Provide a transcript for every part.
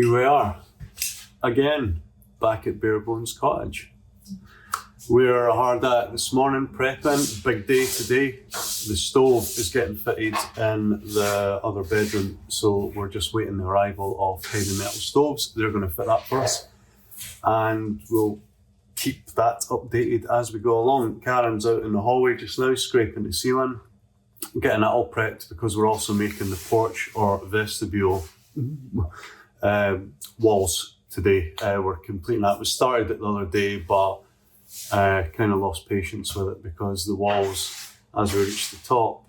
Here we are, again, back at Bare Bones Cottage. We're hard at this morning, prepping, big day today. The stove is getting fitted in the other bedroom, so we're just waiting the arrival of heavy metal stoves. They're going to fit that for us, and we'll keep that updated as we go along. Karen's out in the hallway just now, scraping the ceiling, getting that all prepped because we're also making the porch or vestibule walls today. We're completing that. We started it the other day, but kind of lost patience with it because the walls, as we reach the top,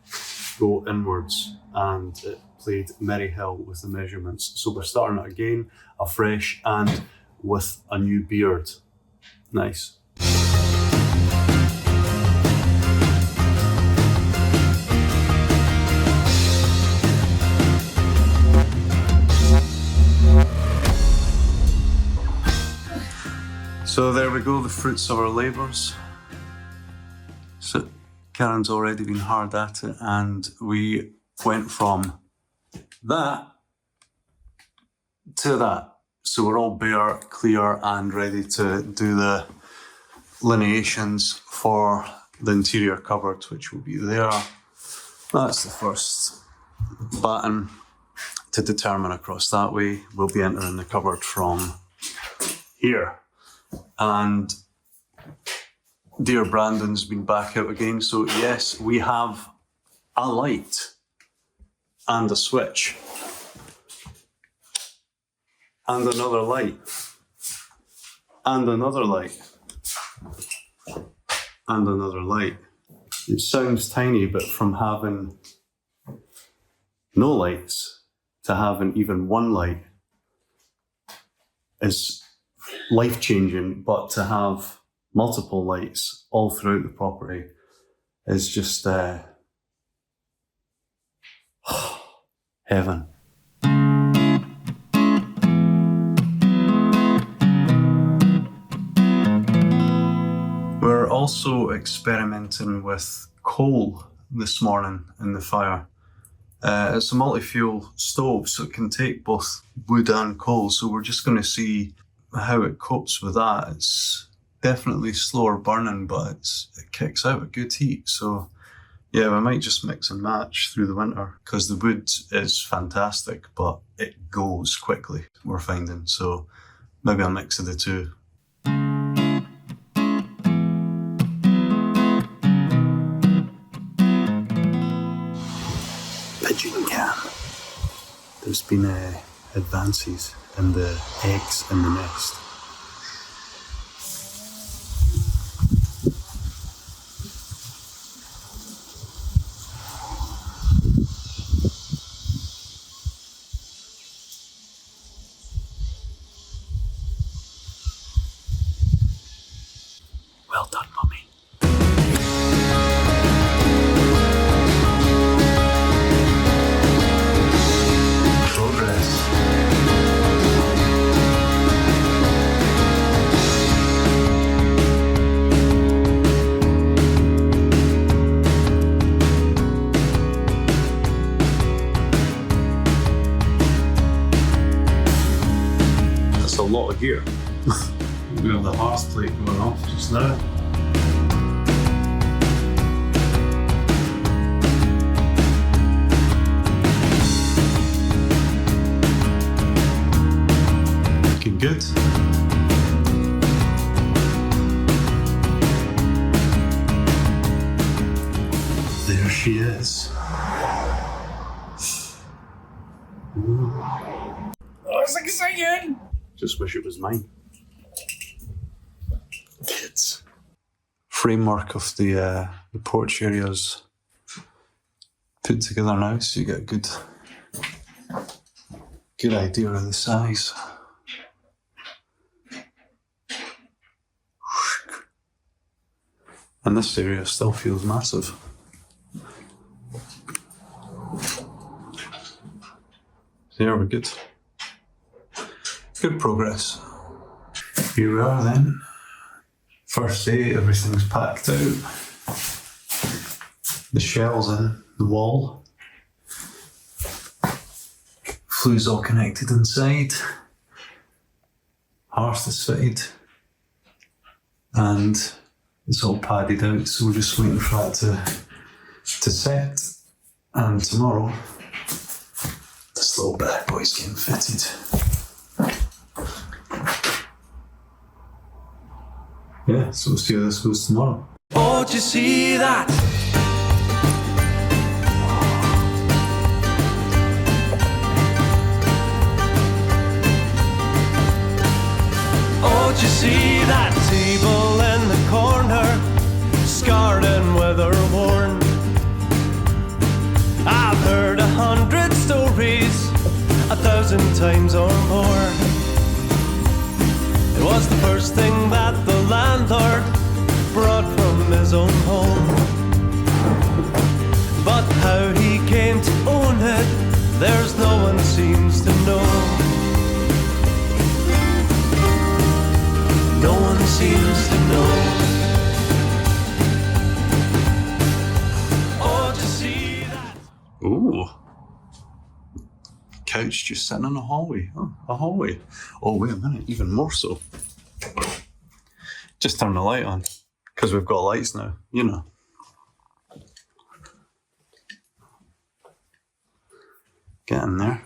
go inwards, and it played merry hell with the measurements. So we're starting it again, afresh, and with a new beard. Nice. So there we go, the fruits of our labours. So Karen's already been hard at it, and we went from that to that. So we're all bare, clear, and ready to do the lineations for the interior cupboard, which will be there. That's the first button to determine across that way. We'll be entering the cupboard from here. And dear Brandon's been back out again. So yes, we have a light and a switch and another light and another light and another light. It sounds tiny, but from having no lights to having even one light is life-changing, but to have multiple lights all throughout the property is just heaven. We're also experimenting with coal this morning in the fire. It's a multi-fuel stove, so it can take both wood and coal, so we're just going to see how it copes with that. It's definitely slower burning, but it kicks out a good heat. So yeah, we might just mix and match through the winter, because the wood is fantastic, but it goes quickly, we're finding. So maybe a mix of the two. Pigeon cam. There's been advances in the eggs in the nest. Well done, Mummy. Progress. That's a lot of gear. We have the Hearth plate going off just now. Looking good. There she is. Ooh. Oh, it's exciting! Just wish it was mine. Kids. Framework of the porch areas put together now, so you get a good idea of the size. And this area still feels massive. There, we're good. Good progress. Here we are then. First day, everything's packed out. The shell's in the wall. Flue's all connected inside. Hearth is fitted and it's all padded out, so we're just waiting for that to set, and tomorrow this little bad boy's getting fitted. Yeah, so we'll see how this goes tomorrow. Oh, do you see that? Oh, do you see that table in the corner, scarred and weather worn? I've heard 100 stories, 1,000 times or more. It was the first thing that the landlord brought from his own home. But how he came to own it, there's no one seems to know. No one seems to know. Oh, to see that. Ooh. Couch just sitting in a hallway. Oh, a hallway. Oh, wait a minute, even more so. Just turn the light on, because we've got lights now, you know. Get in there.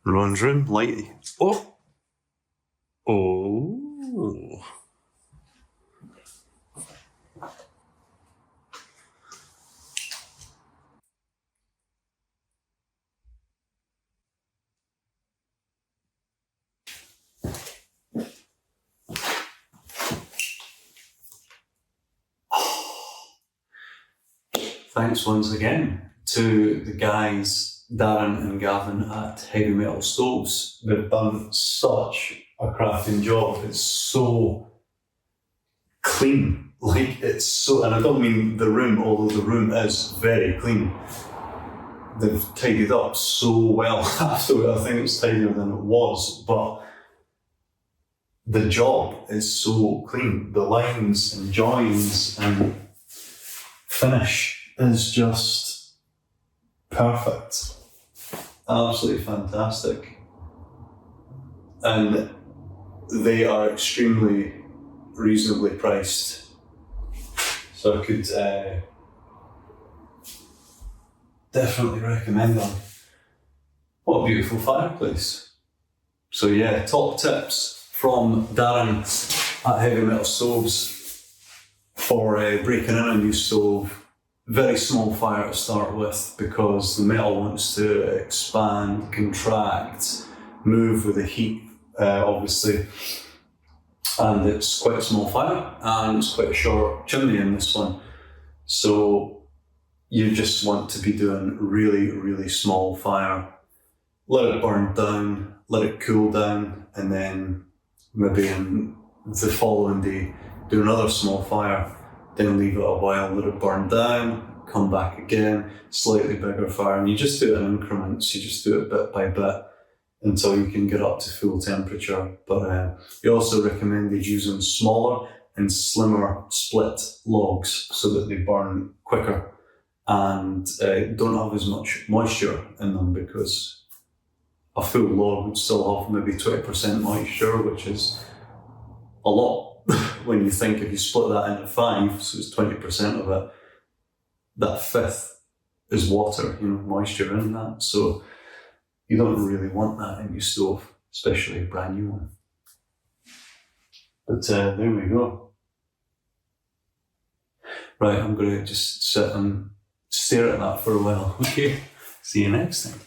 Rowan's room, lighty. Oh! Oh! Thanks once again to the guys, Darren and Gavin at Heavy Metal Stoves. They've done such a crafting job. It's so clean. Like, it's so, and I don't mean the room, although the room is very clean. They've tidied up so well. So I think it's tidier than it was, but the job is so clean. The lines and joins and finish is just perfect. Absolutely fantastic. And they are extremely reasonably priced. So I could definitely recommend them. What a beautiful fireplace. So yeah, top tips from Darren at Heavy Metal Stoves for breaking in a new stove. Very small fire to start with, because the metal wants to expand, contract, move with the heat, obviously. And it's quite a small fire, and it's quite a short chimney in this one. So you just want to be doing really, really small fire. Let it burn down, let it cool down, and then maybe in the following day, do another small fire. Then leave it a while, let it burn down, come back again, slightly bigger fire, and you just do it in increments. You just do it bit by bit until you can get up to full temperature. But he also recommended using smaller and slimmer split logs so that they burn quicker and don't have as much moisture in them, because a full log would still have maybe 20% moisture, which is a lot. When you think, if you split that into 5, so it's 20% of it, that fifth is water, moisture in that. So you don't really want that in your stove, especially a brand new one. But there we go. Right, I'm going to just sit and stare at that for a while. Okay, see you next time.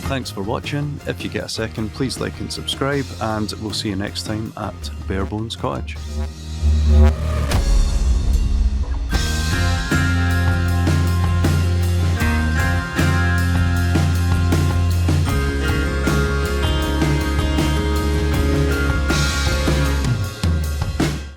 Thanks for watching. If you get a second, please like and subscribe, and we'll see you next time at Bare Bones Cottage.